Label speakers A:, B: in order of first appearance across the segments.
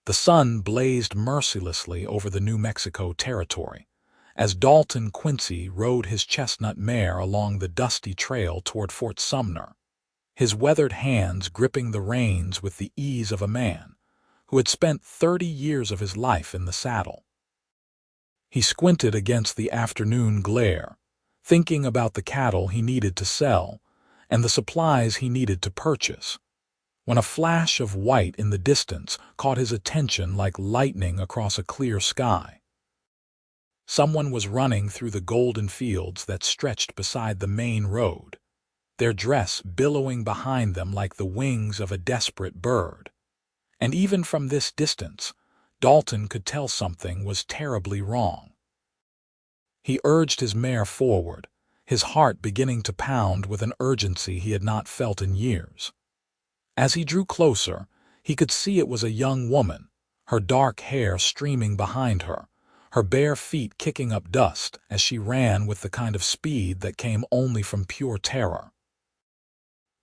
A: The sun blazed mercilessly over the New Mexico territory, as Dalton Quincy rode his chestnut mare along the dusty trail toward Fort Sumner, his weathered hands gripping the reins with the ease of a man who had spent 30 years of his life in the saddle. He squinted against the afternoon glare, thinking about the cattle he needed to sell and the supplies he needed to purchase, when a flash of white in the distance caught his attention like lightning across a clear sky. Someone was running through the golden fields that stretched beside the main road, their dress billowing behind them like the wings of a desperate bird. And even from this distance, Dalton could tell something was terribly wrong. He urged his mare forward, his heart beginning to pound with an urgency he had not felt in years. As he drew closer, he could see it was a young woman, her dark hair streaming behind her, her bare feet kicking up dust as she ran with the kind of speed that came only from pure terror.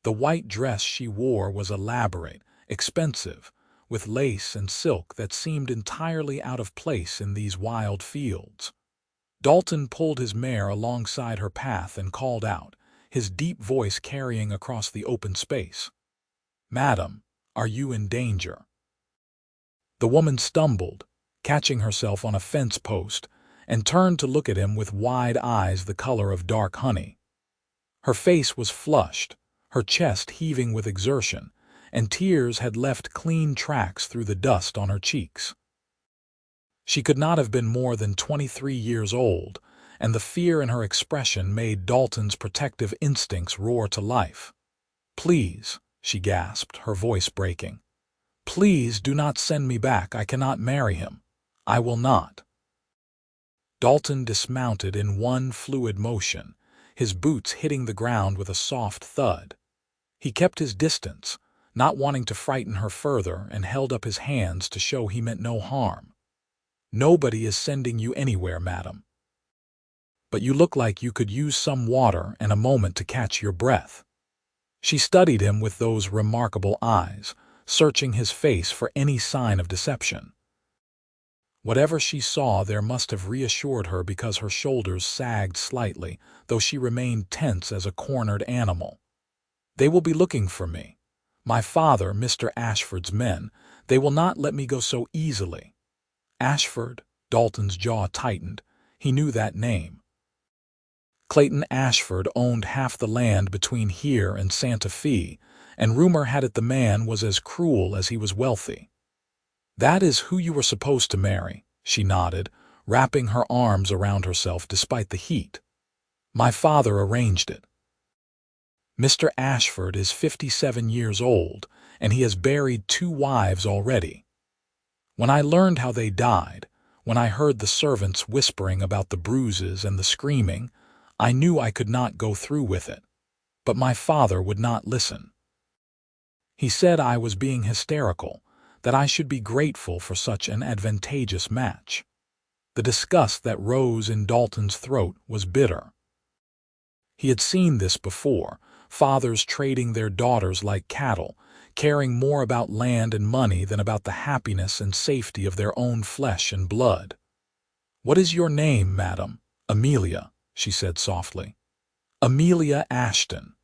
A: The white dress she wore was elaborate, expensive, with lace and silk that seemed entirely out of place in these wild fields. Dalton pulled his mare alongside her path and called out, his deep voice carrying across the open space. "Madam, are you in danger?" The woman stumbled, catching herself on a fence post, and turned to look at him with wide eyes the color of dark honey. Her face was flushed, her chest heaving with exertion, and tears had left clean tracks through the dust on her cheeks. She could not have been more than 23 years old, and the fear in her expression made Dalton's protective instincts roar to life. "Please," she gasped, her voice breaking. "Please do not send me back. I cannot marry him. I will not." Dalton dismounted in one fluid motion, his boots hitting the ground with a soft thud. He kept his distance, not wanting to frighten her further, and held up his hands to show he meant no harm. "Nobody is sending you anywhere, madam. But you look like you could use some water and a moment to catch your breath." She studied him with those remarkable eyes, searching his face for any sign of deception. Whatever she saw there must have reassured her, because her shoulders sagged slightly, though she remained tense as a cornered animal. "They will be looking for me. My father, Mr. Ashford's men. They will not let me go so easily." Ashford? Dalton's jaw tightened. He knew that name. Clayton Ashford owned half the land between here and Santa Fe, and rumor had it the man was as cruel as he was wealthy. "That is who you were supposed to marry," she nodded, wrapping her arms around herself despite the heat. "My father arranged it. Mr. Ashford is 57 years old, and he has buried 2 wives already. When I learned how they died, when I heard the servants whispering about the bruises and the screaming, I knew I could not go through with it. But my father would not listen. He said I was being hysterical, that I should be grateful for such an advantageous match." The disgust that rose in Dalton's throat was bitter. He had seen this before, fathers trading their daughters like cattle, caring more about land and money than about the happiness and safety of their own flesh and blood. "What is your name, madam?" "Amelia," she said softly. "Amelia Ashton."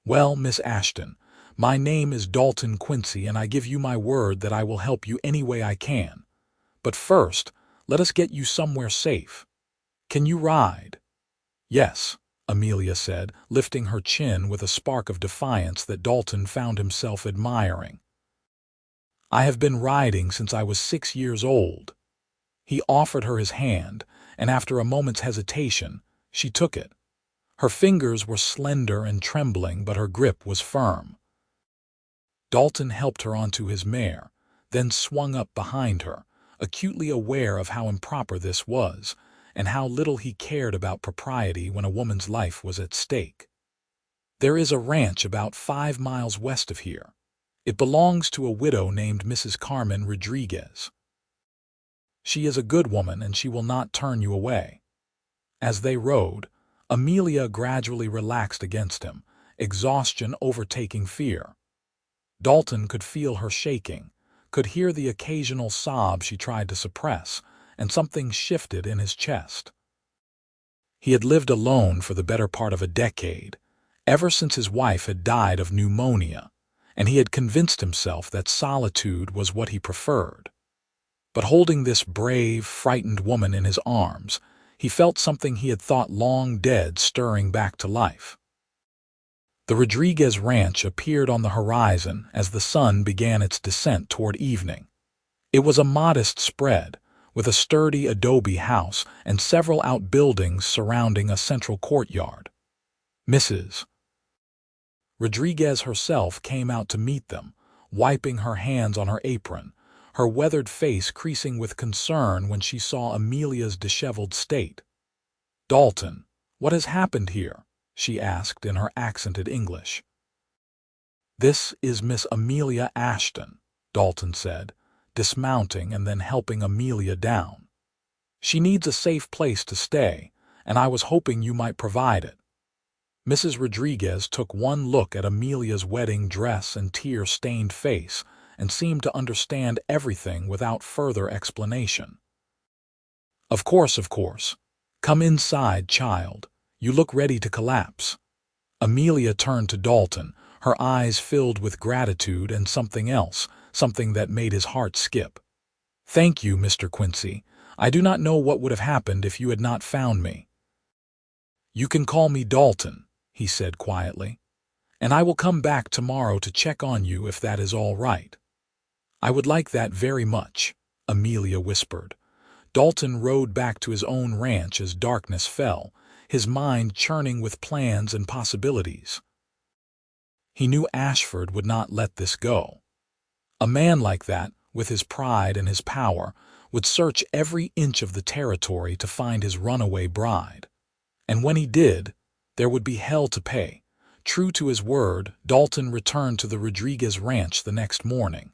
A: "Well, Miss Ashton, my name is Dalton Quincy, and I give you my word that I will help you any way I can. But first, let us get you somewhere safe. Can you ride?" "Yes," Amelia said, lifting her chin with a spark of defiance that Dalton found himself admiring. "I have been riding since I was 6 years old." He offered her his hand, and after a moment's hesitation, she took it. Her fingers were slender and trembling, but her grip was firm. Dalton helped her onto his mare, then swung up behind her, acutely aware of how improper this was, and how little he cared about propriety when a woman's life was at stake. "There is a ranch about 5 miles west of here. It belongs to a widow named Mrs. Carmen Rodriguez. She is a good woman, and she will not turn you away." As they rode, Amelia gradually relaxed against him, exhaustion overtaking fear. Dalton could feel her shaking, could hear the occasional sob she tried to suppress, and something shifted in his chest. He had lived alone for the better part of a decade, ever since his wife had died of pneumonia, and he had convinced himself that solitude was what he preferred. But holding this brave, frightened woman in his arms, he felt something he had thought long dead stirring back to life. The Rodriguez ranch appeared on the horizon as the sun began its descent toward evening. It was a modest spread, with a sturdy adobe house and several outbuildings surrounding a central courtyard. Mrs. Rodriguez herself came out to meet them, wiping her hands on her apron, her weathered face creasing with concern when she saw Amelia's disheveled state. "Dalton, what has happened here?" she asked in her accented English. "This is Miss Amelia Ashton," Dalton said, dismounting and then helping Amelia down. "She needs a safe place to stay, and I was hoping you might provide it." Mrs. Rodriguez took one look at Amelia's wedding dress and tear-stained face and seemed to understand everything without further explanation. Of course. Come inside, child. You look ready to collapse." Amelia turned to Dalton, her eyes filled with gratitude and something else, something that made his heart skip. "Thank you, Mr. Quincy. I do not know what would have happened if you had not found me." "You can call me Dalton," he said quietly, "and I will come back tomorrow to check on you if that is all right." "I would like that very much," Amelia whispered. Dalton rode back to his own ranch as darkness fell, his mind churning with plans and possibilities. He knew Ashford would not let this go. A man like that, with his pride and his power, would search every inch of the territory to find his runaway bride. And when he did, there would be hell to pay. True to his word, Dalton returned to the Rodriguez ranch the next morning.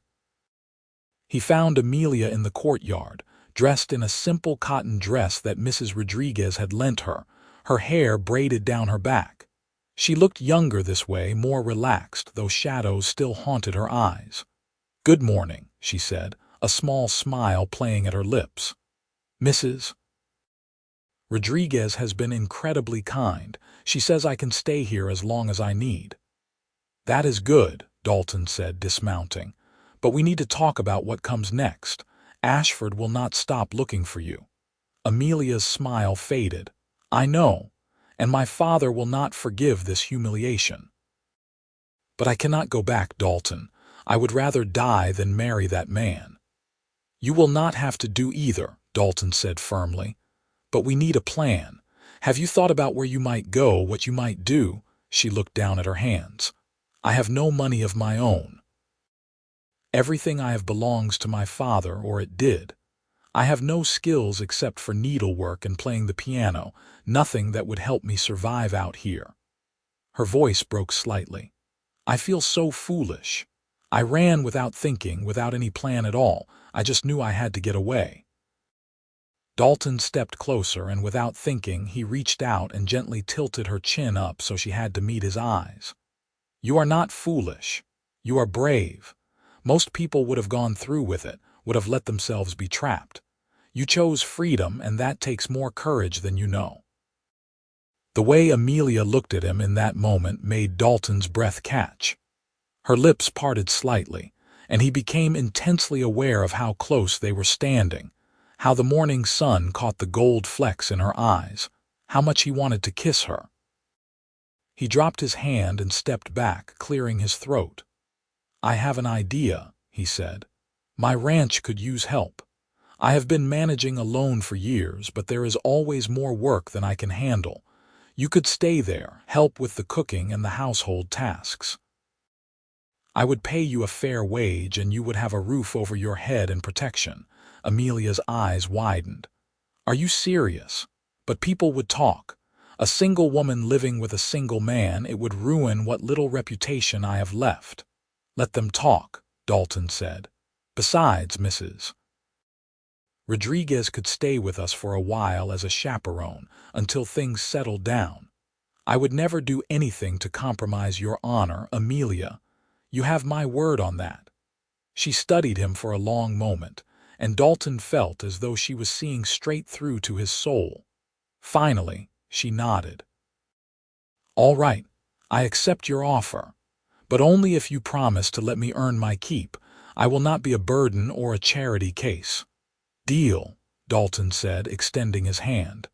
A: He found Amelia in the courtyard, dressed in a simple cotton dress that Mrs. Rodriguez had lent her, her hair braided down her back. She looked younger this way, more relaxed, though shadows still haunted her eyes. "Good morning," she said, a small smile playing at her lips. "Mrs. Rodriguez has been incredibly kind. She says I can stay here as long as I need." "That is good," Dalton said, dismounting. "But we need to talk about what comes next. Ashford will not stop looking for you." Amelia's smile faded. "I know, and my father will not forgive this humiliation." "But I cannot go back, Dalton. I would rather die than marry that man." "You will not have to do either," Dalton said firmly. "But we need a plan. Have you thought about where you might go, what you might do?" She looked down at her hands. "I have no money of my own. Everything I have belongs to my father, or it did. I have no skills except for needlework and playing the piano, nothing that would help me survive out here." Her voice broke slightly. "I feel so foolish. I ran without thinking, without any plan at all. I just knew I had to get away." Dalton stepped closer, and without thinking, he reached out and gently tilted her chin up so she had to meet his eyes. "You are not foolish. You are brave. Most people would have gone through with it, would have let themselves be trapped. You chose freedom, and that takes more courage than you know." The way Amelia looked at him in that moment made Dalton's breath catch. Her lips parted slightly, and he became intensely aware of how close they were standing, how the morning sun caught the gold flecks in her eyes, how much he wanted to kiss her. He dropped his hand and stepped back, clearing his throat. "I have an idea," he said. "My ranch could use help. I have been managing alone for years, but there is always more work than I can handle. You could stay there, help with the cooking and the household tasks. I would pay you a fair wage, and you would have a roof over your head and protection." Amelia's eyes widened. "Are you serious? But people would talk. A single woman living with a single man, it would ruin what little reputation I have left." "Let them talk," Dalton said. "Besides, Mrs. Rodriguez could stay with us for a while as a chaperone until things settled down. I would never do anything to compromise your honor, Amelia. You have my word on that." She studied him for a long moment, and Dalton felt as though she was seeing straight through to his soul. Finally, she nodded. "All right, I accept your offer, but only if you promise to let me earn my keep. I will not be a burden or a charity case." "Deal," Dalton said, extending his hand.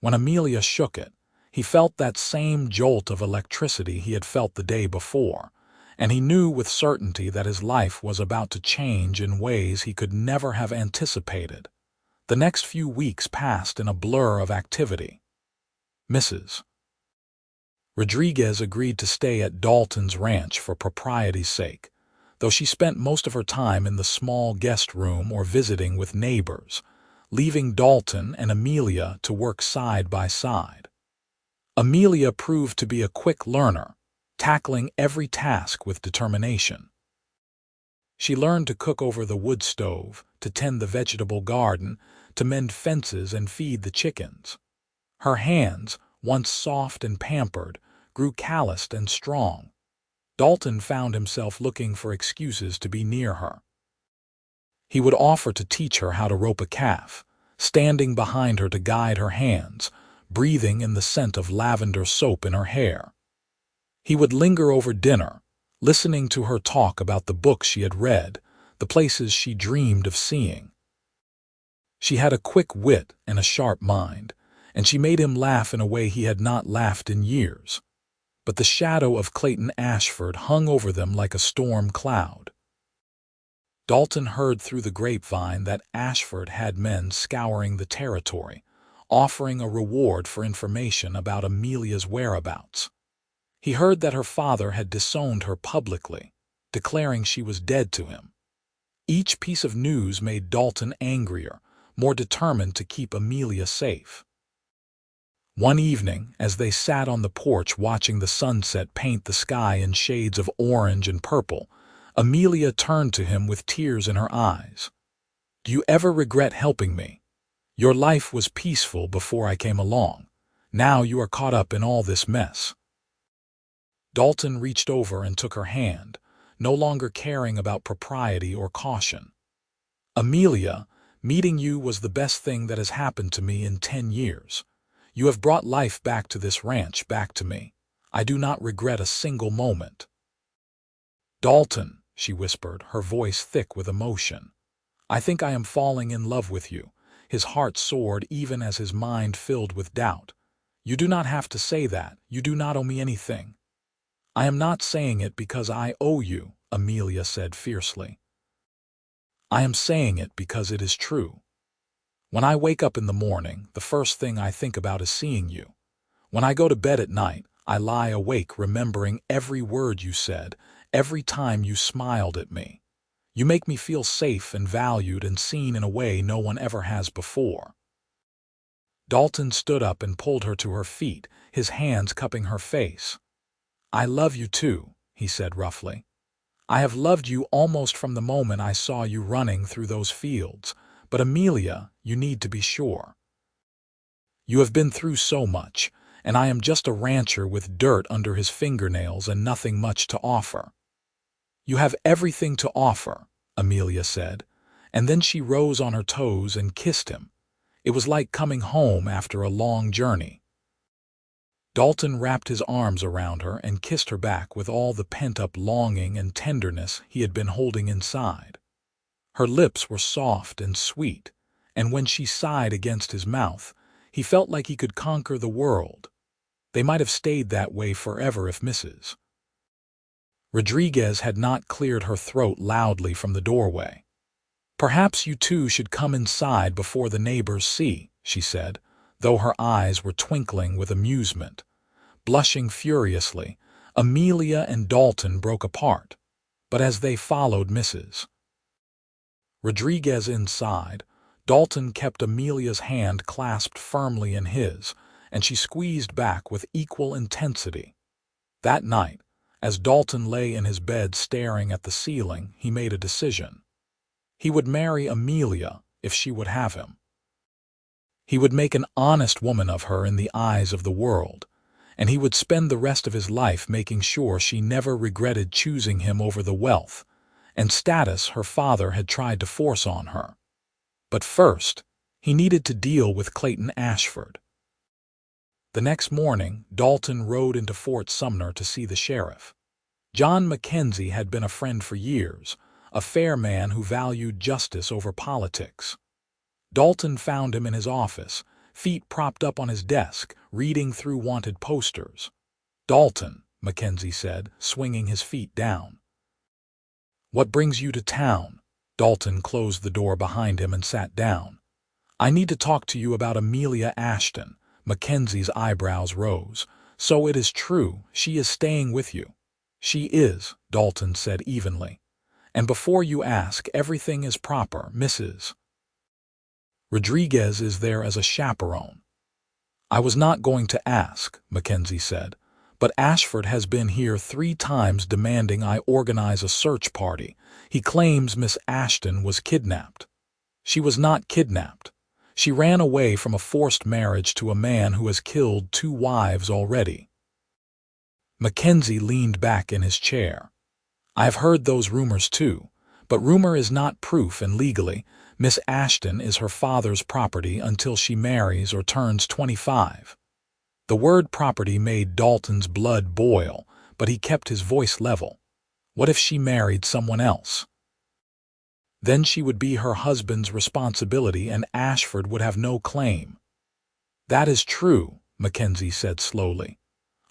A: When Amelia shook it, he felt that same jolt of electricity he had felt the day before, and he knew with certainty that his life was about to change in ways he could never have anticipated. The next few weeks passed in a blur of activity. Mrs. Rodriguez agreed to stay at Dalton's ranch for propriety's sake, though she spent most of her time in the small guest room or visiting with neighbors, leaving Dalton and Amelia to work side by side. Amelia proved to be a quick learner, tackling every task with determination. She learned to cook over the wood stove, to tend the vegetable garden, to mend fences and feed the chickens. Her hands, once soft and pampered, grew calloused and strong. Dalton found himself looking for excuses to be near her. He would offer to teach her how to rope a calf, standing behind her to guide her hands, breathing in the scent of lavender soap in her hair. He would linger over dinner, listening to her talk about the books she had read, the places she dreamed of seeing. She had a quick wit and a sharp mind, and she made him laugh in a way he had not laughed in years. But the shadow of Clayton Ashford hung over them like a storm cloud. Dalton heard through the grapevine that Ashford had men scouring the territory, offering a reward for information about Amelia's whereabouts. He heard that her father had disowned her publicly, declaring she was dead to him. Each piece of news made Dalton angrier, more determined to keep Amelia safe. One evening, as they sat on the porch watching the sunset paint the sky in shades of orange and purple, Amelia turned to him with tears in her eyes. "Do you ever regret helping me? Your life was peaceful before I came along. Now you are caught up in all this mess." Dalton reached over and took her hand, no longer caring about propriety or caution. "Amelia, meeting you was the best thing that has happened to me in 10 years. You have brought life back to this ranch, back to me. I do not regret a single moment." "Dalton," she whispered, her voice thick with emotion, "I think I am falling in love with you." His heart soared even as his mind filled with doubt. "You do not have to say that. You do not owe me anything." "I am not saying it because I owe you," Amelia said fiercely. "I am saying it because it is true. When I wake up in the morning, the first thing I think about is seeing you. When I go to bed at night, I lie awake remembering every word you said, every time you smiled at me. You make me feel safe and valued and seen in a way no one ever has before." Dalton stood up and pulled her to her feet, his hands cupping her face. "I love you too," he said roughly. "I have loved you almost from the moment I saw you running through those fields. But Amelia, you need to be sure. You have been through so much, and I am just a rancher with dirt under his fingernails and nothing much to offer." "You have everything to offer," Amelia said, and then she rose on her toes and kissed him. It was like coming home after a long journey. Dalton wrapped his arms around her and kissed her back with all the pent-up longing and tenderness he had been holding inside. Her lips were soft and sweet, and when she sighed against his mouth, he felt like he could conquer the world. They might have stayed that way forever if Mrs. Rodriguez had not cleared her throat loudly from the doorway. "Perhaps you two should come inside before the neighbors see," she said, though her eyes were twinkling with amusement. Blushing furiously, Amelia and Dalton broke apart, but as they followed Mrs. Rodriguez inside, Dalton kept Amelia's hand clasped firmly in his, and she squeezed back with equal intensity. That night, as Dalton lay in his bed staring at the ceiling, he made a decision. He would marry Amelia if she would have him. He would make an honest woman of her in the eyes of the world, and he would spend the rest of his life making sure she never regretted choosing him over the wealth, and status her father had tried to force on her. But first, he needed to deal with Clayton Ashford. The next morning, Dalton rode into Fort Sumner to see the sheriff. John Mackenzie had been a friend for years, a fair man who valued justice over politics. Dalton found him in his office, feet propped up on his desk, reading through wanted posters. "Dalton," Mackenzie said, swinging his feet down. "What brings you to town?" Dalton closed the door behind him and sat down. "I need to talk to you about Amelia Ashton." Mackenzie's eyebrows rose. "So it is true, she is staying with you." "She is," Dalton said evenly. "And before you ask, everything is proper. Mrs. Rodriguez is there as a chaperone." "I was not going to ask," Mackenzie said, "but Ashford has been here 3 times demanding I organize a search party. He claims Miss Ashton was kidnapped." "She was not kidnapped. She ran away from a forced marriage to a man who has killed 2 wives already." Mackenzie leaned back in his chair. "I have heard those rumors too, but rumor is not proof, and legally, Miss Ashton is her father's property until she marries or turns 25. The word property made Dalton's blood boil, but he kept his voice level. What if she married someone else? Then she would be her husband's responsibility and Ashford would have no claim. "That is true," Mackenzie said slowly.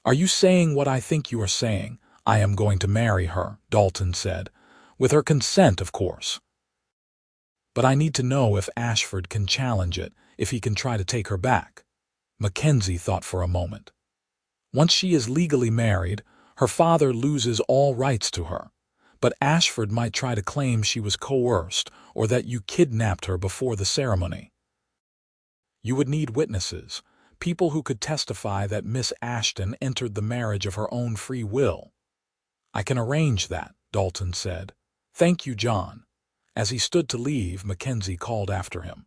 A: "Are you saying what I think you are saying? I am going to marry her," Dalton said. "With her consent, of course. But I need to know if Ashford can challenge it, if he can try to take her back." Mackenzie thought for a moment. "Once she is legally married, her father loses all rights to her. But Ashford might try to claim she was coerced or that you kidnapped her before the ceremony. You would need witnesses, people who could testify that Miss Ashton entered the marriage of her own free will." "I can arrange that," Dalton said. "Thank you, John." As he stood to leave, Mackenzie called after him.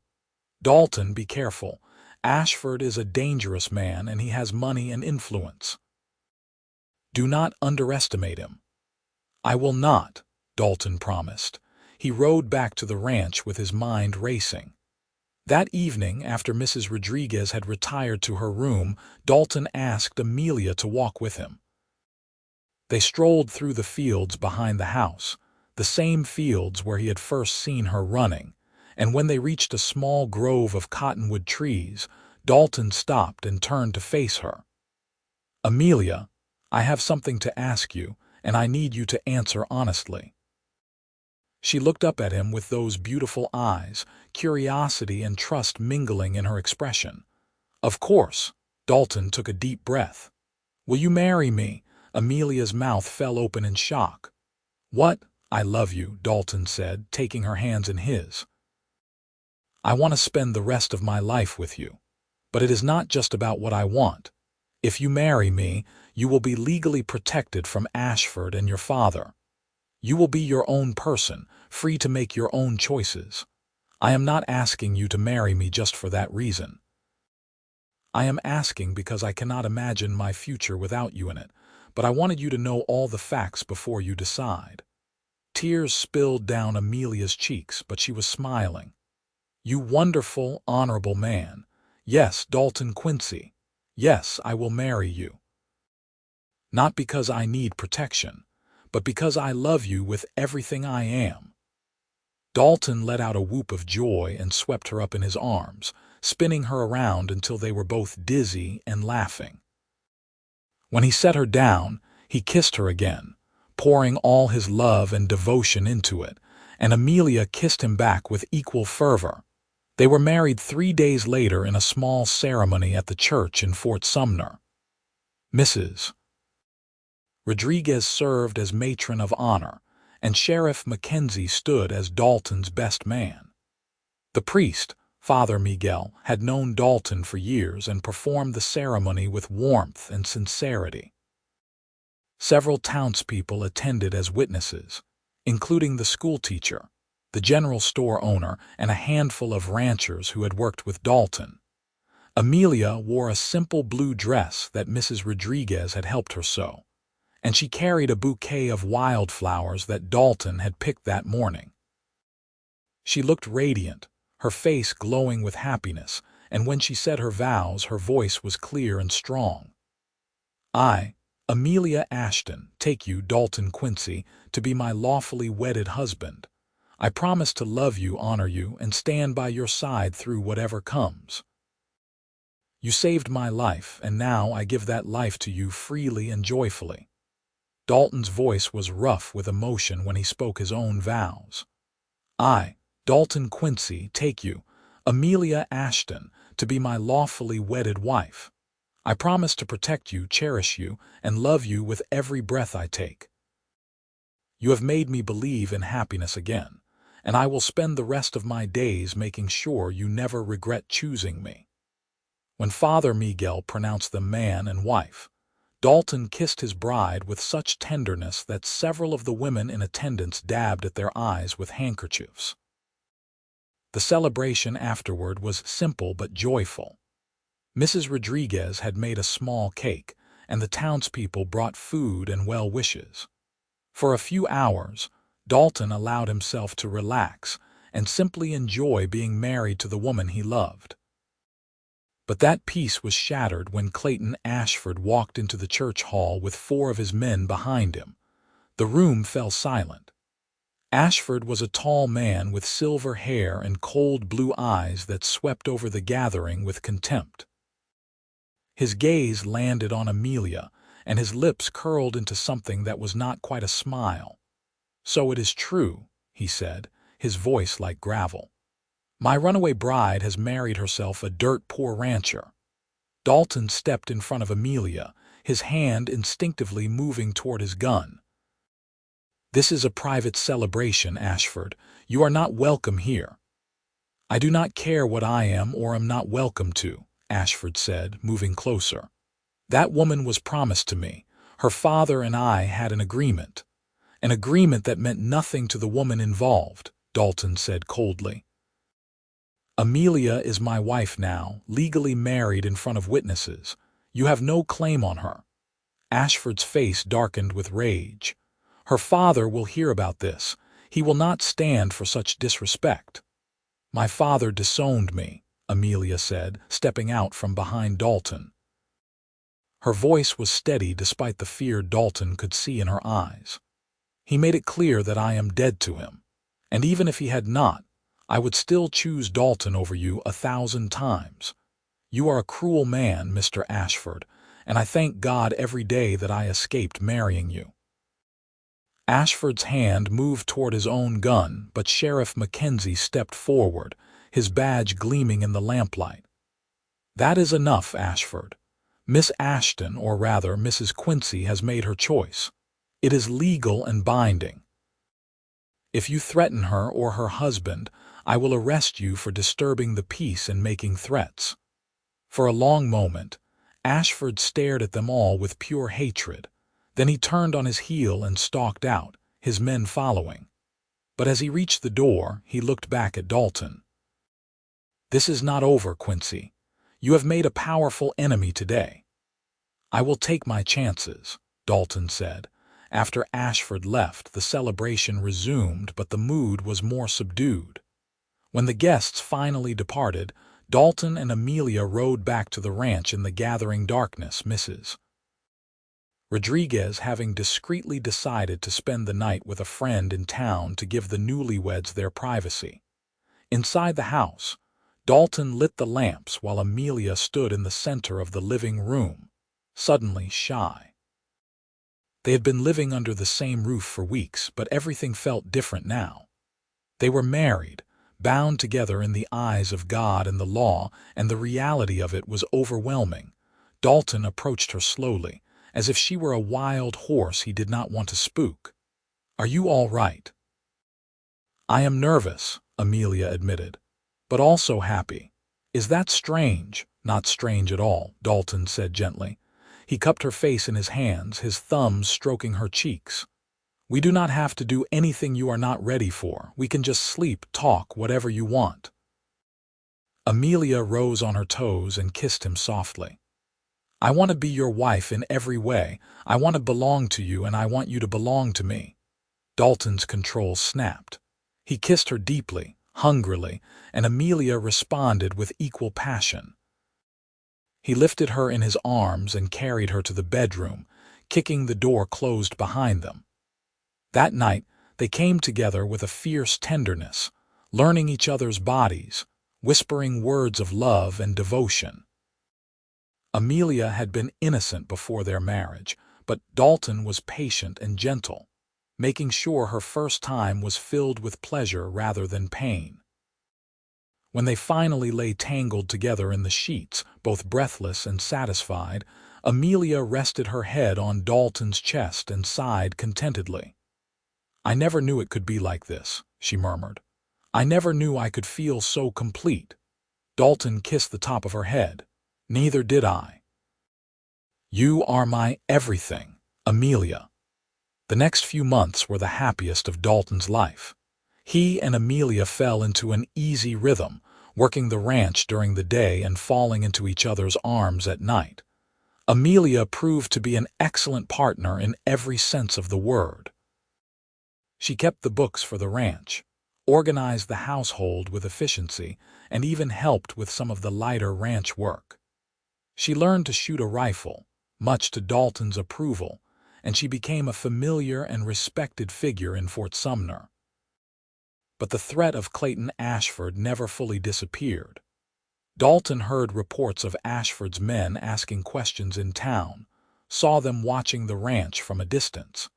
A: "Dalton, be careful. Ashford is a dangerous man and he has money and influence. Do not underestimate him." "I will not," Dalton promised. He rode back to the ranch with his mind racing. That evening, after Mrs. Rodriguez had retired to her room, Dalton asked Amelia to walk with him. They strolled through the fields behind the house, the same fields where he had first seen her running, and when they reached a small grove of cottonwood trees, Dalton stopped and turned to face her. "Amelia, I have something to ask you, and I need you to answer honestly." She looked up at him with those beautiful eyes, curiosity and trust mingling in her expression. "Of course." Dalton took a deep breath. "Will you marry me?" Amelia's mouth fell open in shock. "What?" "I love you," Dalton said, taking her hands in his. "I want to spend the rest of my life with you. But it is not just about what I want. If you marry me, you will be legally protected from Ashford and your father. You will be your own person, free to make your own choices. I am not asking you to marry me just for that reason. I am asking because I cannot imagine my future without you in it, but I wanted you to know all the facts before you decide." Tears spilled down Amelia's cheeks, but she was smiling. "You wonderful, honorable man. Yes, Dalton Quincy. Yes, I will marry you. Not because I need protection, but because I love you with everything I am." Dalton let out a whoop of joy and swept her up in his arms, spinning her around until they were both dizzy and laughing. When he set her down, he kissed her again, pouring all his love and devotion into it, and Amelia kissed him back with equal fervor. They were married 3 days later in a small ceremony at the church in Fort Sumner. Mrs. Rodriguez served as matron of honor, and Sheriff Mackenzie stood as Dalton's best man. The priest, Father Miguel, had known Dalton for years and performed the ceremony with warmth and sincerity. Several townspeople attended as witnesses, including the schoolteacher, the general store owner, and a handful of ranchers who had worked with Dalton. Amelia wore a simple blue dress that Mrs. Rodriguez had helped her sew, and she carried a bouquet of wildflowers that Dalton had picked that morning. She looked radiant, her face glowing with happiness, and when she said her vows, her voice was clear and strong. I, Amelia Ashton, take you, Dalton Quincy, to be my lawfully wedded husband. I promise to love you, honor you, and stand by your side through whatever comes. You saved my life, and now I give that life to you freely and joyfully. Dalton's voice was rough with emotion when he spoke his own vows. I, Dalton Quincy, take you, Amelia Ashton, to be my lawfully wedded wife. I promise to protect you, cherish you, and love you with every breath I take. You have made me believe in happiness again, and I will spend the rest of my days making sure you never regret choosing me. When Father Miguel pronounced them man and wife, Dalton kissed his bride with such tenderness that several of the women in attendance dabbed at their eyes with handkerchiefs. The celebration afterward was simple but joyful. Mrs. Rodriguez had made a small cake, and the townspeople brought food and well wishes. For a few hours, Dalton allowed himself to relax and simply enjoy being married to the woman he loved. But that peace was shattered when Clayton Ashford walked into the church hall with 4 of his men behind him. The room fell silent. Ashford was a tall man with silver hair and cold blue eyes that swept over the gathering with contempt. His gaze landed on Amelia, and his lips curled into something that was not quite a smile. "So it is true," he said, his voice like gravel. "My runaway bride has married herself a dirt-poor rancher." Dalton stepped in front of Amelia, his hand instinctively moving toward his gun. "This is a private celebration, Ashford. You are not welcome here." "I do not care what I am or am not welcome to," Ashford said, moving closer. "That woman was promised to me. Her father and I had an agreement. An agreement that meant nothing to the woman involved," Dalton said coldly. "Amelia is my wife now, legally married in front of witnesses. You have no claim on her." Ashford's face darkened with rage. "Her father will hear about this. He will not stand for such disrespect." "My father disowned me," Amelia said, stepping out from behind Dalton. Her voice was steady despite the fear Dalton could see in her eyes. "He made it clear that I am dead to him. And even if he had not, I would still choose Dalton over you 1,000 times. You are a cruel man, Mr. Ashford, and I thank God every day that I escaped marrying you." Ashford's hand moved toward his own gun, but Sheriff Mackenzie stepped forward, his badge gleaming in the lamplight. "That is enough, Ashford. Miss Ashton, or rather Mrs. Quincy, has made her choice. It is legal and binding. If you threaten her or her husband, I will arrest you for disturbing the peace and making threats." For a long moment, Ashford stared at them all with pure hatred. Then he turned on his heel and stalked out, his men following. But as he reached the door, he looked back at Dalton. "This is not over, Quincy. You have made a powerful enemy today." "I will take my chances," Dalton said. After Ashford left, the celebration resumed, but the mood was more subdued. When the guests finally departed, Dalton and Amelia rode back to the ranch in the gathering darkness. Mrs. Rodriguez, having discreetly decided to spend the night with a friend in town to give the newlyweds their privacy. Inside the house, Dalton lit the lamps while Amelia stood in the center of the living room, suddenly shy. They had been living under the same roof for weeks, but everything felt different now. They were married, bound together in the eyes of God and the law, and the reality of it was overwhelming. Dalton approached her slowly, as if she were a wild horse he did not want to spook. "Are you all right?" "I am nervous," Amelia admitted, "but also happy." "Is that strange?" "Not strange at all," Dalton said gently. He cupped her face in his hands, his thumbs stroking her cheeks. "We do not have to do anything you are not ready for. We can just sleep, talk, whatever you want." Amelia rose on her toes and kissed him softly. I want to be your wife in every way. I want to belong to you, and I want you to belong to me." Dalton's control snapped. He kissed her deeply, hungrily, and Amelia responded with equal passion. He lifted her in his arms and carried her to the bedroom, kicking the door closed behind them. That night, they came together with a fierce tenderness, learning each other's bodies, whispering words of love and devotion. Amelia had been innocent before their marriage, but Dalton was patient and gentle, making sure her first time was filled with pleasure rather than pain. When they finally lay tangled together in the sheets, both breathless and satisfied, Amelia rested her head on Dalton's chest and sighed contentedly. "I never knew it could be like this," she murmured. "I never knew I could feel so complete." Dalton kissed the top of her head. "Neither did I." "You are my everything, Amelia." The next few months were the happiest of Dalton's life. He and Amelia fell into an easy rhythm, working the ranch during the day and falling into each other's arms at night. Amelia proved to be an excellent partner in every sense of the word. She kept the books for the ranch, organized the household with efficiency, and even helped with some of the lighter ranch work. She learned to shoot a rifle, much to Dalton's approval, and she became a familiar and respected figure in Fort Sumner. But the threat of Clayton Ashford never fully disappeared. Dalton heard reports of Ashford's men asking questions in town, saw them watching the ranch from a distance.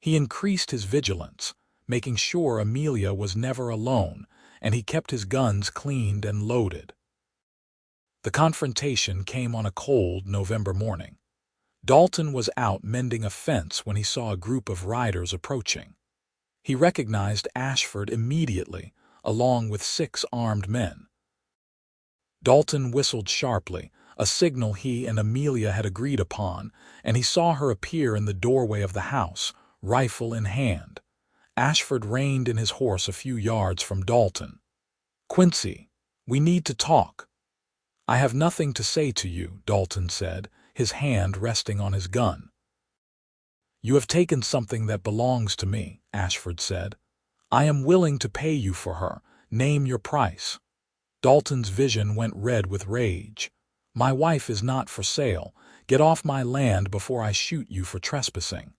A: He increased his vigilance, making sure Amelia was never alone, and he kept his guns cleaned and loaded. The confrontation came on a cold November morning. Dalton was out mending a fence when he saw a group of riders approaching. He recognized Ashford immediately, along with 6 armed men. Dalton whistled sharply, a signal he and Amelia had agreed upon, and he saw her appear in the doorway of the house, rifle in hand. Ashford reined in his horse a few yards from Dalton. "Quincy, we need to talk." "I have nothing to say to you," Dalton said, his hand resting on his gun. "You have taken something that belongs to me," Ashford said. "I am willing to pay you for her. Name your price." Dalton's vision went red with rage. "My wife is not for sale. Get off my land before I shoot you for trespassing."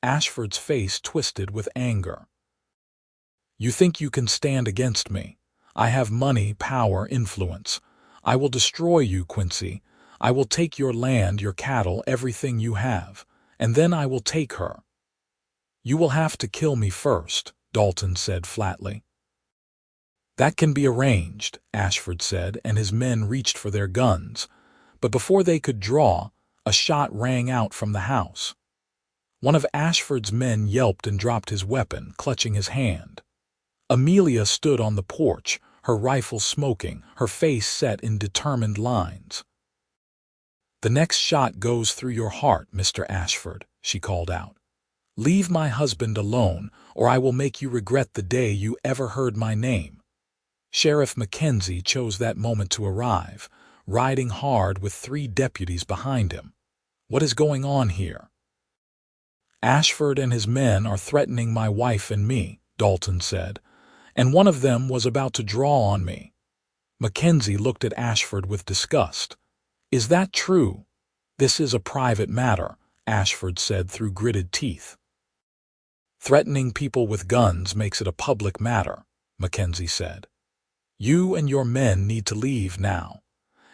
A: Ashford's face twisted with anger. "You think you can stand against me? I have money, power, influence. I will destroy you, Quincy. I will take your land, your cattle, everything you have, and then I will take her." "You will have to kill me first," Dalton said flatly. "That can be arranged," Ashford said, and his men reached for their guns. But before they could draw, a shot rang out from the house. One of Ashford's men yelped and dropped his weapon, clutching his hand. Amelia stood on the porch, her rifle smoking, her face set in determined lines. "The next shot goes through your heart, Mr. Ashford," she called out. "Leave my husband alone, or I will make you regret the day you ever heard my name." Sheriff Mackenzie chose that moment to arrive, riding hard with 3 deputies behind him. "What is going on here?" "Ashford and his men are threatening my wife and me," Dalton said, "and one of them was about to draw on me." Mackenzie looked at Ashford with disgust. "Is that true?" "This is a private matter," Ashford said through gritted teeth. "Threatening people with guns makes it a public matter," Mackenzie said. "You and your men need to leave now,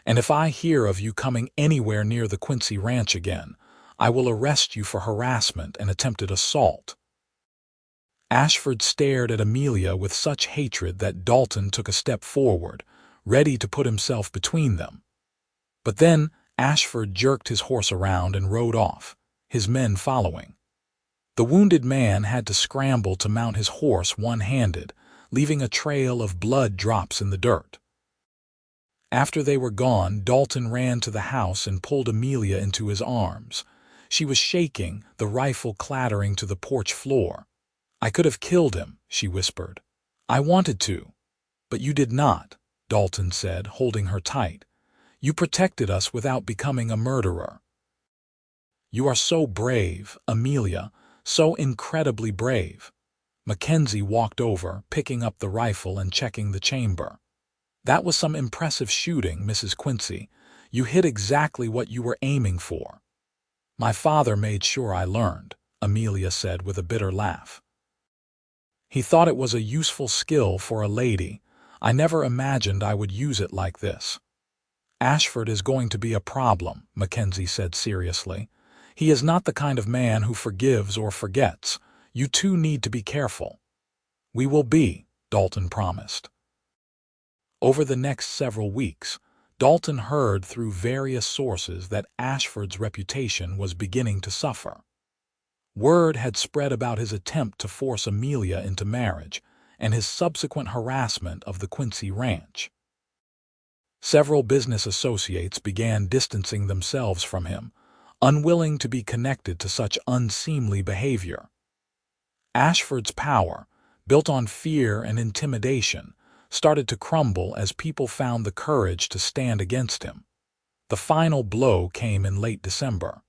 A: and if I hear of you coming anywhere near the Quincy Ranch again, I will arrest you for harassment and attempted assault." Ashford stared at Amelia with such hatred that Dalton took a step forward, ready to put himself between them. But then Ashford jerked his horse around and rode off, his men following. The wounded man had to scramble to mount his horse one-handed, leaving a trail of blood drops in the dirt. After they were gone, Dalton ran to the house and pulled Amelia into his arms. She was shaking, the rifle clattering to the porch floor. "I could have killed him," she whispered. "I wanted to." "But you did not," Dalton said, holding her tight. You protected us without becoming a murderer. You are so brave, Amelia, so incredibly brave. Mackenzie walked over, picking up the rifle and checking the chamber. That was some impressive shooting, Mrs. Quincy. You hit exactly what you were aiming for. My father made sure I learned, Amelia said with a bitter laugh. He thought it was a useful skill for a lady. I never imagined I would use it like this. Ashford is going to be a problem, Mackenzie said seriously. He is not the kind of man who forgives or forgets. You two need to be careful. We will be, Dalton promised. Over the next several weeks, Dalton heard through various sources that Ashford's reputation was beginning to suffer. Word had spread about his attempt to force Amelia into marriage and his subsequent harassment of the Quincy ranch. Several business associates began distancing themselves from him, unwilling to be connected to such unseemly behavior. Ashford's power, built on fear and intimidation, started to crumble as people found the courage to stand against him. The final blow came in late December.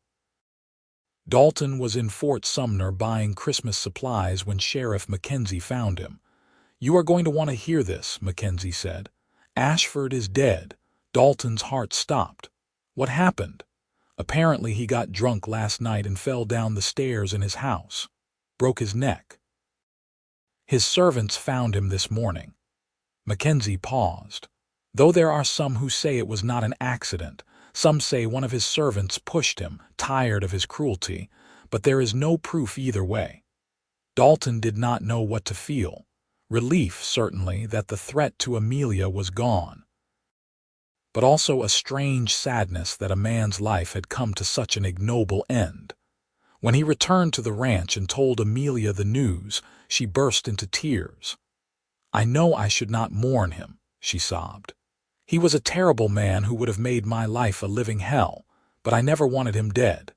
A: Dalton was in Fort Sumner buying Christmas supplies when Sheriff Mackenzie found him. "You are going to want to hear this," Mackenzie said. "Ashford is dead." Dalton's heart stopped. What happened? Apparently he got drunk last night and fell down the stairs in his house. Broke his neck. His servants found him this morning. Mackenzie paused. Though there are some who say it was not an accident, some say one of his servants pushed him, tired of his cruelty, but there is no proof either way. Dalton did not know what to feel. Relief, certainly, that the threat to Amelia was gone, but also a strange sadness that a man's life had come to such an ignoble end. When he returned to the ranch and told Amelia the news, she burst into tears. "I know I should not mourn him," she sobbed. "He was a terrible man who would have made my life a living hell, but I never wanted him dead."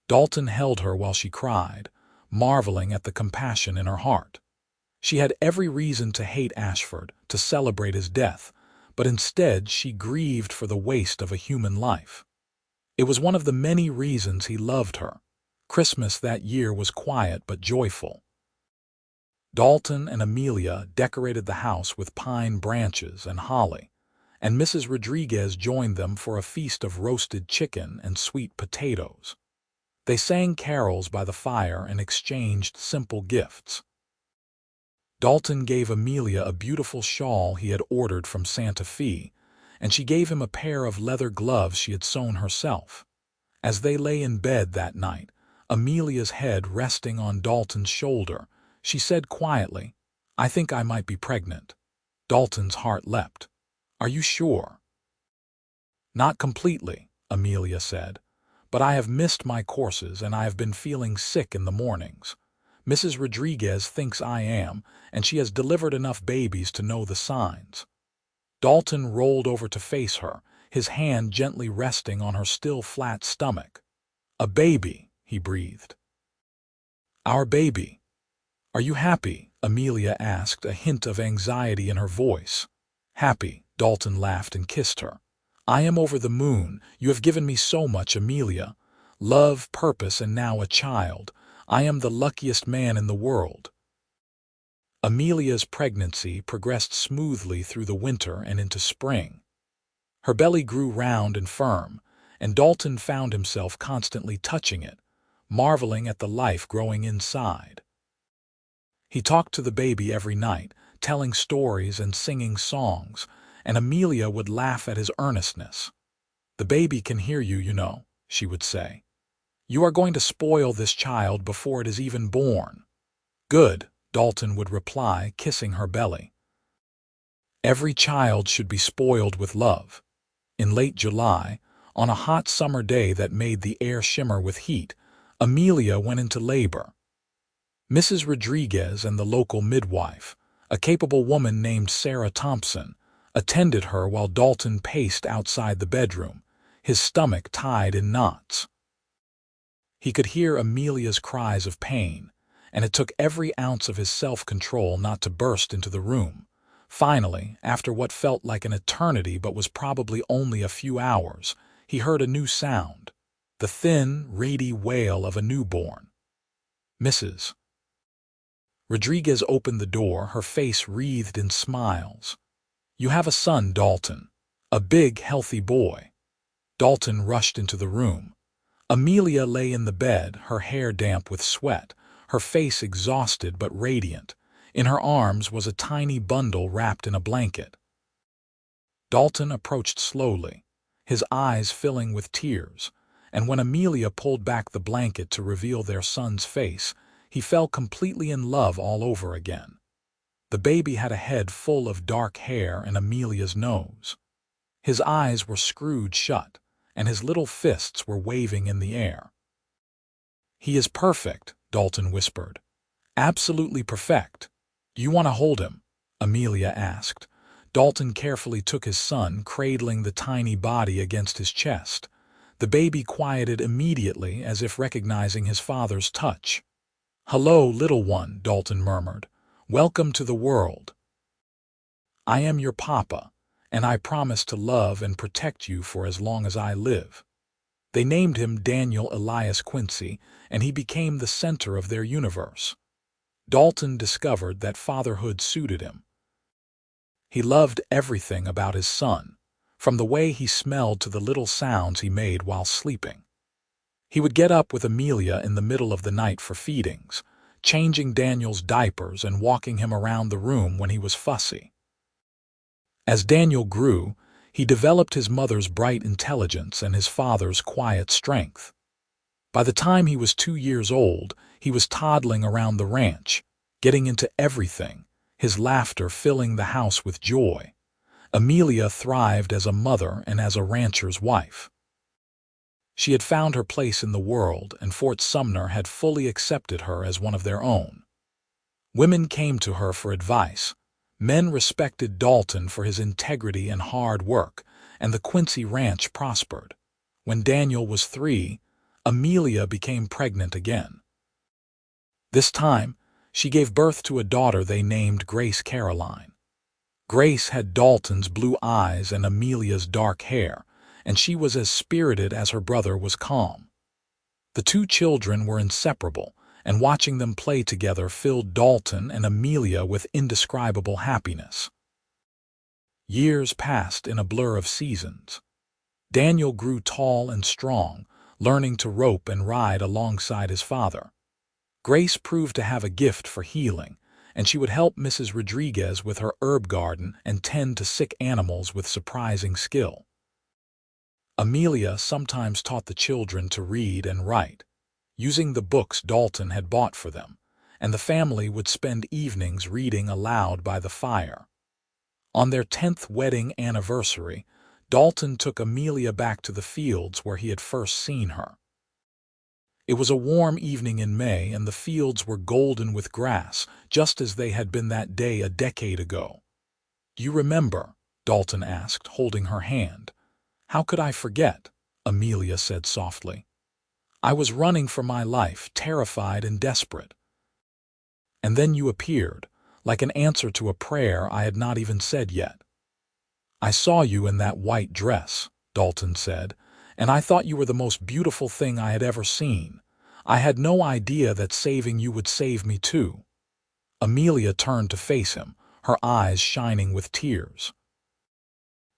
A: Dalton held her while she cried, marveling at the compassion in her heart. She had every reason to hate Ashford, to celebrate his death, but instead she grieved for the waste of a human life. It was one of the many reasons he loved her. Christmas that year was quiet but joyful. Dalton and Amelia decorated the house with pine branches and holly, and Mrs. Rodriguez joined them for a feast of roasted chicken and sweet potatoes. They sang carols by the fire and exchanged simple gifts. Dalton gave Amelia a beautiful shawl he had ordered from Santa Fe, and she gave him a pair of leather gloves she had sewn herself. As they lay in bed that night, Amelia's head resting on Dalton's shoulder, she said quietly, "I think I might be pregnant." Dalton's heart leapt. "Are you sure?" "Not completely," Amelia said, "but I have missed my courses and I have been feeling sick in the mornings. Mrs. Rodriguez thinks I am, and she has delivered enough babies to know the signs." Dalton rolled over to face her, his hand gently resting on her still flat stomach. "A baby," he breathed. "Our baby. Are you happy?" Amelia asked, a hint of anxiety in her voice. "Happy," Dalton laughed and kissed her. "I am over the moon. You have given me so much, Amelia. Love, purpose, and now a child. I am the luckiest man in the world." Amelia's pregnancy progressed smoothly through the winter and into spring. Her belly grew round and firm, and Dalton found himself constantly touching it, marveling at the life growing inside. He talked to the baby every night, telling stories and singing songs, and Amelia would laugh at his earnestness. "The baby can hear you, you know," she would say. "You are going to spoil this child before it is even born." "Good," Dalton would reply, kissing her belly. Every child should be spoiled with love. In late July, on a hot summer day that made the air shimmer with heat, Amelia went into labor. Mrs. Rodriguez and the local midwife, a capable woman named Sarah Thompson, attended her while Dalton paced outside the bedroom, his stomach tied in knots. He could hear Amelia's cries of pain, and it took every ounce of his self-control not to burst into the room, Finally, after what felt like an eternity but was probably only a few hours, he heard a new sound, the thin, reedy wail of a newborn. Mrs. Rodriguez opened the door, her face wreathed in smiles. "You have a son, Dalton. A big, healthy boy." Dalton rushed into the room. Amelia lay in the bed, her hair damp with sweat, her face exhausted but radiant. In her arms was a tiny bundle wrapped in a blanket. Dalton approached slowly, his eyes filling with tears, and when Amelia pulled back the blanket to reveal their son's face, he fell completely in love all over again. The baby had a head full of dark hair and Amelia's nose. His eyes were screwed shut, and his little fists were waving in the air. "He is perfect," Dalton whispered. "Absolutely perfect." "Do you want to hold him?" Amelia asked. Dalton carefully took his son, cradling the tiny body against his chest. The baby quieted immediately, as if recognizing his father's touch. "Hello, little one," Dalton murmured. "Welcome to the world. I am your papa, and I promise to love and protect you for as long as I live." They named him Daniel Elias Quincy, and he became the center of their universe. Dalton discovered that fatherhood suited him. He loved everything about his son, from the way he smelled to the little sounds he made while sleeping. He would get up with Amelia in the middle of the night for feedings, changing Daniel's diapers and walking him around the room when he was fussy. As Daniel grew, he developed his mother's bright intelligence and his father's quiet strength. By the time he was 2 years old, he was toddling around the ranch, getting into everything, his laughter filling the house with joy. Amelia thrived as a mother and as a rancher's wife. She had found her place in the world, and Fort Sumner had fully accepted her as one of their own. Women came to her for advice. Men respected Dalton for his integrity and hard work, and the Quincy Ranch prospered. When Daniel was 3, Amelia became pregnant again. This time, she gave birth to a daughter they named Grace Caroline. Grace had Dalton's blue eyes and Amelia's dark hair, and she was as spirited as her brother was calm. The two children were inseparable, and watching them play together filled Dalton and Amelia with indescribable happiness. Years passed in a blur of seasons. Daniel grew tall and strong, learning to rope and ride alongside his father. Grace proved to have a gift for healing, and she would help Mrs. Rodriguez with her herb garden and tend to sick animals with surprising skill. Amelia sometimes taught the children to read and write, using the books Dalton had bought for them, and the family would spend evenings reading aloud by the fire. On their 10th wedding anniversary, Dalton took Amelia back to the fields where he had first seen her. It was a warm evening in May, and the fields were golden with grass, just as they had been that day a decade ago. "Do you remember?" Dalton asked, holding her hand. "How could I forget?" Amelia said softly. "I was running for my life, terrified and desperate. And then you appeared, like an answer to a prayer I had not even said yet." "I saw you in that white dress," Dalton said, "and I thought you were the most beautiful thing I had ever seen. I had no idea that saving you would save me too." Amelia turned to face him, her eyes shining with tears.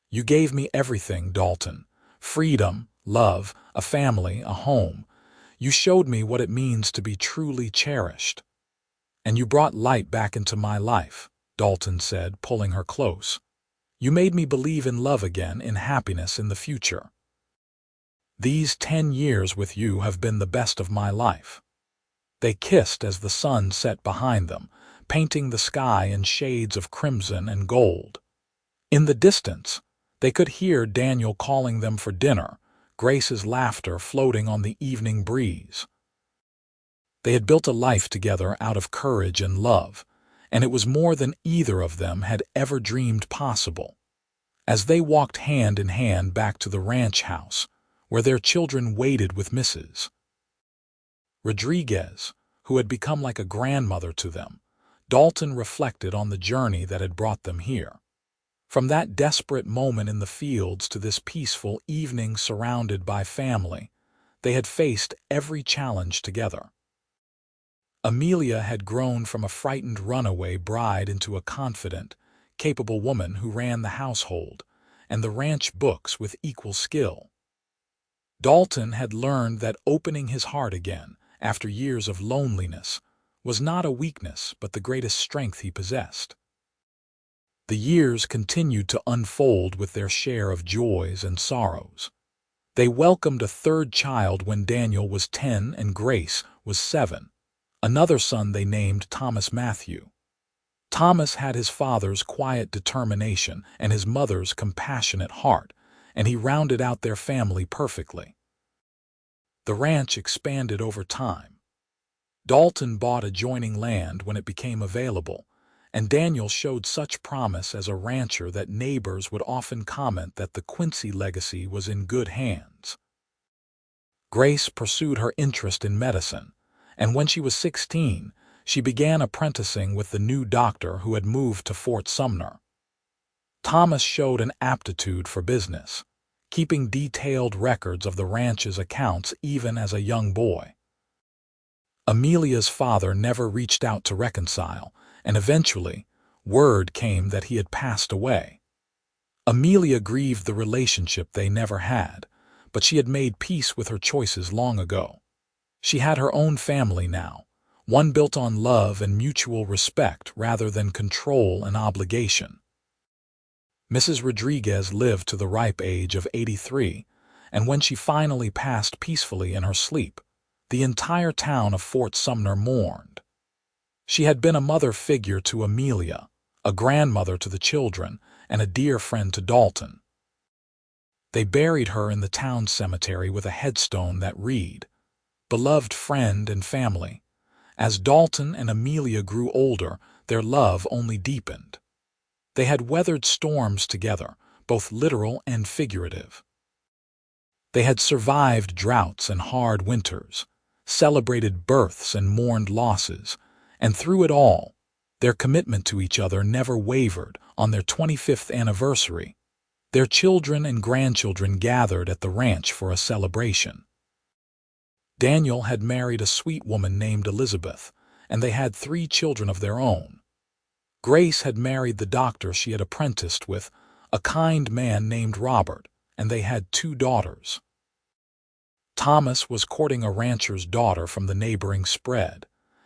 A: "You gave me everything, Dalton. Freedom, love, a family, a home. You showed me what it means to be truly cherished. And you brought light back into my life," Dalton said, pulling her close. "You made me believe in love again, in happiness in the future. These 10 years with you have been the best of my life." They kissed as the sun set behind them, painting the sky in shades of crimson and gold. In the distance, they could hear Daniel calling them for dinner, Grace's laughter floating on the evening breeze. They had built a life together out of courage and love, and it was more than either of them had ever dreamed possible. As they walked hand in hand back to the ranch house, where their children waited with Mrs. Rodriguez, who had become like a grandmother to them, Dalton reflected on the journey that had brought them here. From that desperate moment in the fields to this peaceful evening surrounded by family, they had faced every challenge together. Amelia had grown from a frightened runaway bride into a confident, capable woman who ran the household and the ranch books with equal skill. Dalton had learned that opening his heart again, after years of loneliness, was not a weakness but the greatest strength he possessed. The years continued to unfold with their share of joys and sorrows. They welcomed a third child when Daniel was 10 and Grace was 7, another son they named Thomas Matthew. Thomas had his father's quiet determination and his mother's compassionate heart, and he rounded out their family perfectly. The ranch expanded over time. Dalton bought adjoining land when it became available, and Daniel showed such promise as a rancher that neighbors would often comment that the Quincy legacy was in good hands. Grace pursued her interest in medicine, and when she was 16, she began apprenticing with the new doctor who had moved to Fort Sumner. Thomas showed an aptitude for business, keeping detailed records of the ranch's accounts even as a young boy. Amelia's father never reached out to reconcile, and eventually, word came that he had passed away. Amelia grieved the relationship they never had, but she had made peace with her choices long ago. She had her own family now, one built on love and mutual respect rather than control and obligation. Mrs. Rodriguez lived to the ripe age of 83, and when she finally passed peacefully in her sleep, the entire town of Fort Sumner mourned. She had been a mother figure to Amelia, a grandmother to the children, and a dear friend to Dalton. They buried her in the town cemetery with a headstone that read, "Beloved friend and family." As Dalton and Amelia grew older, their love only deepened. They had weathered storms together, both literal and figurative. They had survived droughts and hard winters, celebrated births and mourned losses, and through it all, their commitment to each other never wavered. On their 25th anniversary, their children and grandchildren gathered at the ranch for a celebration. Daniel had married a sweet woman named Elizabeth, and they had 3 children of their own. Grace had married the doctor she had apprenticed with, a kind man named Robert, and they had 2 daughters. Thomas was courting a rancher's daughter from the neighboring spread,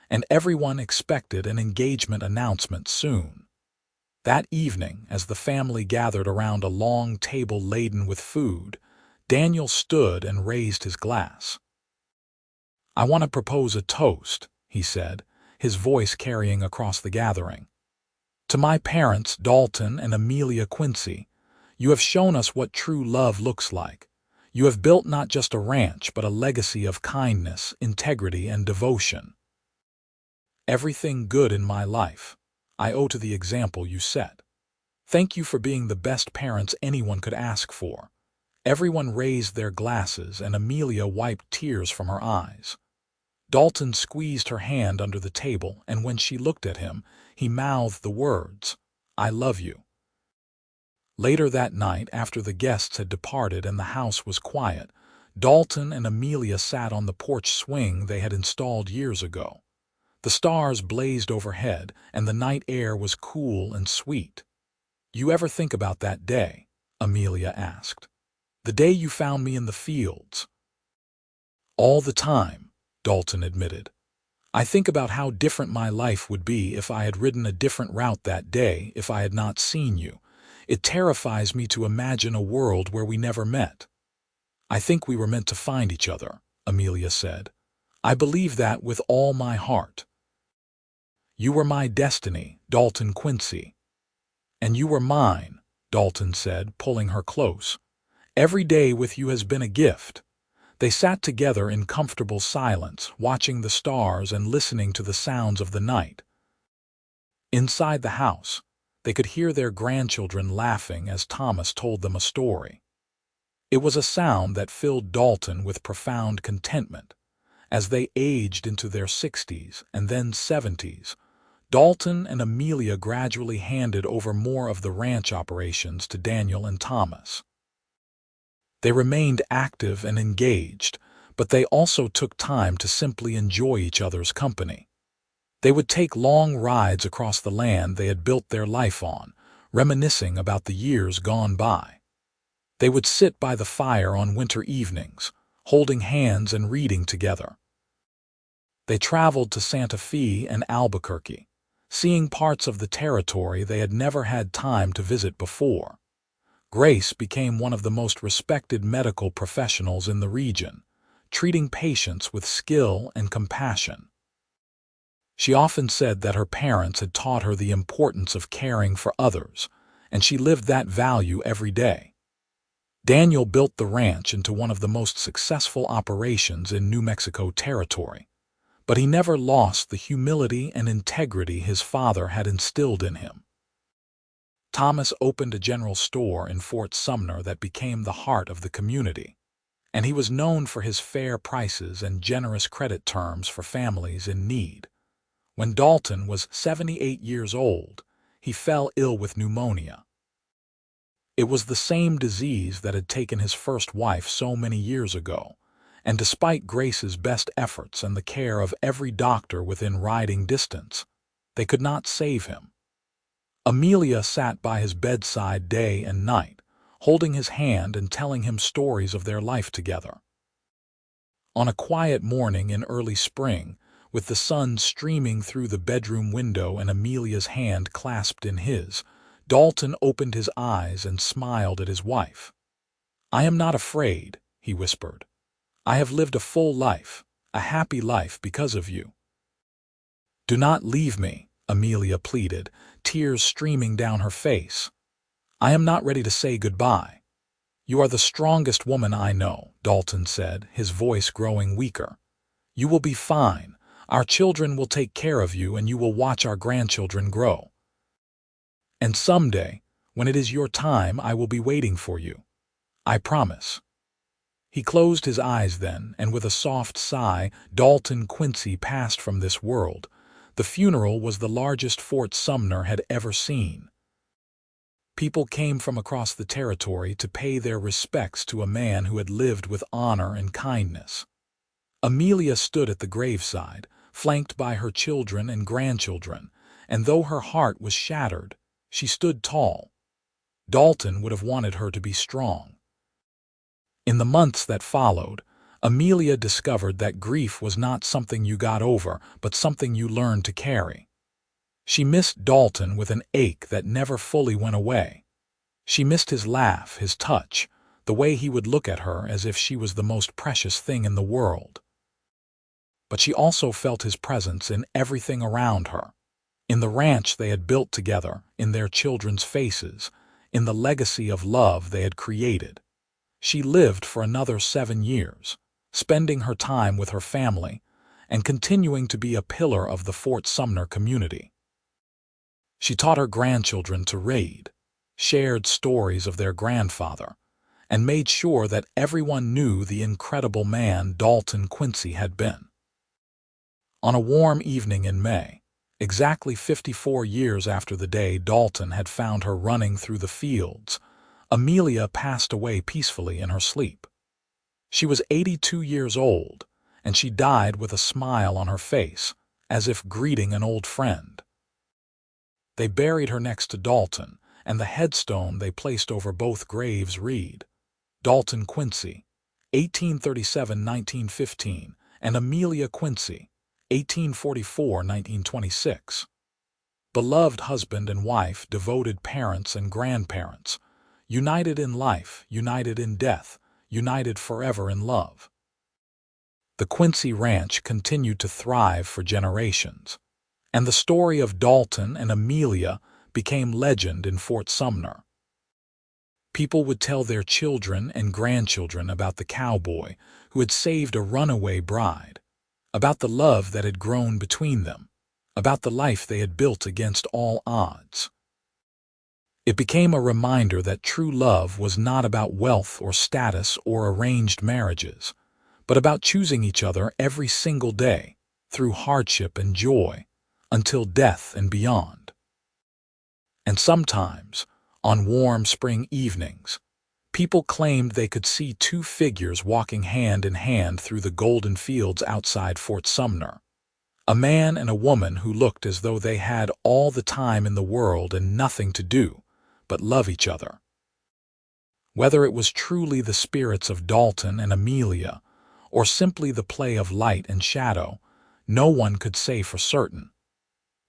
A: and everyone expected an engagement announcement soon. That evening, as the family gathered around a long table laden with food, Daniel stood and raised his glass. "I want to propose a toast," he said, his voice carrying across the gathering. "To my parents, Dalton and Amelia Quincy, you have shown us what true love looks like. You have built not just a ranch, but a legacy of kindness, integrity, and devotion. Everything good in my life I owe to the example you set. Thank you for being the best parents anyone could ask for." Everyone raised their glasses, and Amelia wiped tears from her eyes. Dalton squeezed her hand under the table, and when she looked at him, he mouthed the words, "I love you." Later that night, after the guests had departed and the house was quiet, Dalton and Amelia sat on the porch swing they had installed years ago. The stars blazed overhead, and the night air was cool and sweet. "You ever think about that day?" Amelia asked. "The day you found me in the fields?" "All the time," Dalton admitted. "I think about how different my life would be if I had ridden a different route that day, if I had not seen you. It terrifies me to imagine a world where we never met." "I think we were meant to find each other," Amelia said. "I believe that with all my heart." "You were my destiny, Dalton Quincy." "And you were mine," Dalton said, pulling her close. "Every day with you has been a gift." They sat together in comfortable silence, watching the stars and listening to the sounds of the night. Inside the house, they could hear their grandchildren laughing as Thomas told them a story. It was a sound that filled Dalton with profound contentment. As they aged into their 60s and then 70s, Dalton and Amelia gradually handed over more of the ranch operations to Daniel and Thomas. They remained active and engaged, but they also took time to simply enjoy each other's company. They would take long rides across the land they had built their life on, reminiscing about the years gone by. They would sit by the fire on winter evenings, holding hands and reading together. They traveled to Santa Fe and Albuquerque, seeing parts of the territory they had never had time to visit before. Grace became one of the most respected medical professionals in the region, treating patients with skill and compassion. She often said that her parents had taught her the importance of caring for others, and she lived that value every day. Daniel built the ranch into one of the most successful operations in New Mexico territory, but he never lost the humility and integrity his father had instilled in him. Thomas opened a general store in Fort Sumner that became the heart of the community, and he was known for his fair prices and generous credit terms for families in need. When Dalton was 78 years old, he fell ill with pneumonia. It was the same disease that had taken his first wife so many years ago, and despite Grace's best efforts and the care of every doctor within riding distance, they could not save him. Amelia sat by his bedside day and night, holding his hand and telling him stories of their life together. On a quiet morning in early spring, with the sun streaming through the bedroom window and Amelia's hand clasped in his, Dalton opened his eyes and smiled at his wife. "I am not afraid," he whispered. "I have lived a full life, a happy life because of you." "Do not leave me," Amelia pleaded, tears streaming down her face. "I am not ready to say goodbye." "You are the strongest woman I know," Dalton said, his voice growing weaker. "You will be fine. Our children will take care of you, and you will watch our grandchildren grow. And someday, when it is your time, I will be waiting for you. I promise." He closed his eyes then, and with a soft sigh, Dalton Quincy passed from this world. The funeral was the largest Fort Sumner had ever seen. People came from across the territory to pay their respects to a man who had lived with honor and kindness. Amelia stood at the graveside, flanked by her children and grandchildren, and though her heart was shattered, she stood tall. Dalton would have wanted her to be strong. In the months that followed, Amelia discovered that grief was not something you got over, but something you learned to carry. She missed Dalton with an ache that never fully went away. She missed his laugh, his touch, the way he would look at her as if she was the most precious thing in the world. But she also felt his presence in everything around her, in the ranch they had built together, in their children's faces, in the legacy of love they had created. She lived for another 7 years, spending her time with her family and continuing to be a pillar of the Fort Sumner community. She taught her grandchildren to read, shared stories of their grandfather, and made sure that everyone knew the incredible man Dalton Quincy had been. On a warm evening in May, exactly 54 years after the day Dalton had found her running through the fields, Amelia passed away peacefully in her sleep. She was 82 years old, and she died with a smile on her face, as if greeting an old friend. They buried her next to Dalton, and the headstone they placed over both graves read, Dalton Quincy, 1837–1915, and Amelia Quincy, 1844–1926. Beloved husband and wife, devoted parents and grandparents, united in life, united in death, united forever in love. The Quincy Ranch continued to thrive for generations, and the story of Dalton and Amelia became legend in Fort Sumner. People would tell their children and grandchildren about the cowboy who had saved a runaway bride, about the love that had grown between them, about the life they had built against all odds. It became a reminder that true love was not about wealth or status or arranged marriages, but about choosing each other every single day, through hardship and joy, until death and beyond. And sometimes, on warm spring evenings, people claimed they could see two figures walking hand in hand through the golden fields outside Fort Sumner. A man and a woman who looked as though they had all the time in the world and nothing to do but love each other. Whether it was truly the spirits of Dalton and Amelia, or simply the play of light and shadow, no one could say for certain.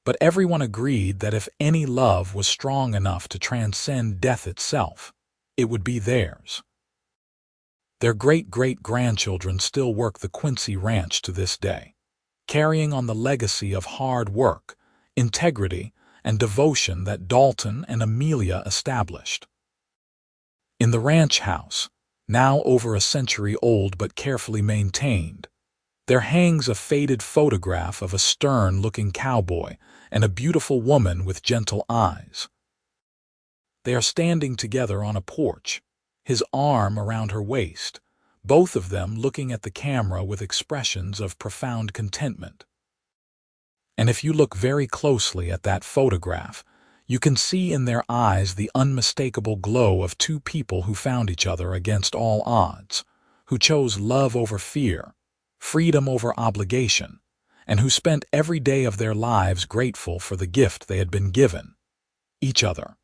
A: But everyone agreed that if any love was strong enough to transcend death itself, it would be theirs. Their great-great-grandchildren still work the Quincy Ranch to this day, carrying on the legacy of hard work, integrity, and devotion that Dalton and Amelia established. In the ranch house, now over a century old but carefully maintained, there hangs a faded photograph of a stern-looking cowboy and a beautiful woman with gentle eyes. They are standing together on a porch, his arm around her waist, both of them looking at the camera with expressions of profound contentment. And if you look very closely at that photograph, you can see in their eyes the unmistakable glow of two people who found each other against all odds, who chose love over fear, freedom over obligation, and who spent every day of their lives grateful for the gift they had been given, each other.